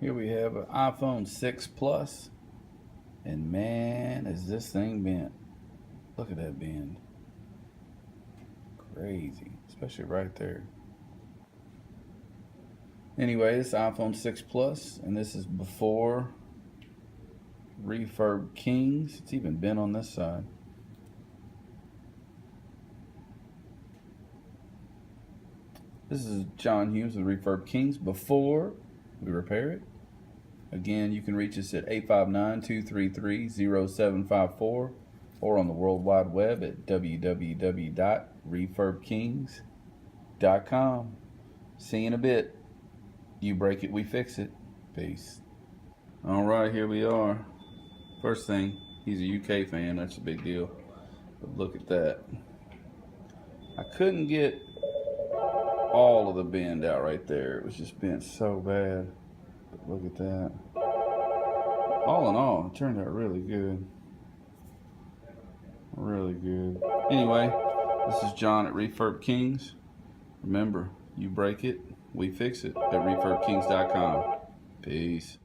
Here we have an iPhone 6 Plus, and man, is this thing bent. Look at that bend. Crazy, especially right there. Anyway, it's iPhone 6 Plus, and this is before Refurb Kings. It's even bent on this side. This is John Hughes with Refurb Kings before we repair it. Again, you can reach us at 859-233-0754 or on the World Wide Web at www.refurbkings.com. See you in a bit. You break it, we fix it. Peace. All right, here we are. First thing, he's a UK fan. That's a big deal. But look at that. I couldn't get all of the bend out right there. It was just bent so bad. But look at that. All in all, it turned out really good. Really good. Anyway, this is John at Refurb Kings. Remember, you break it, we fix it at refurbkings.com. Peace.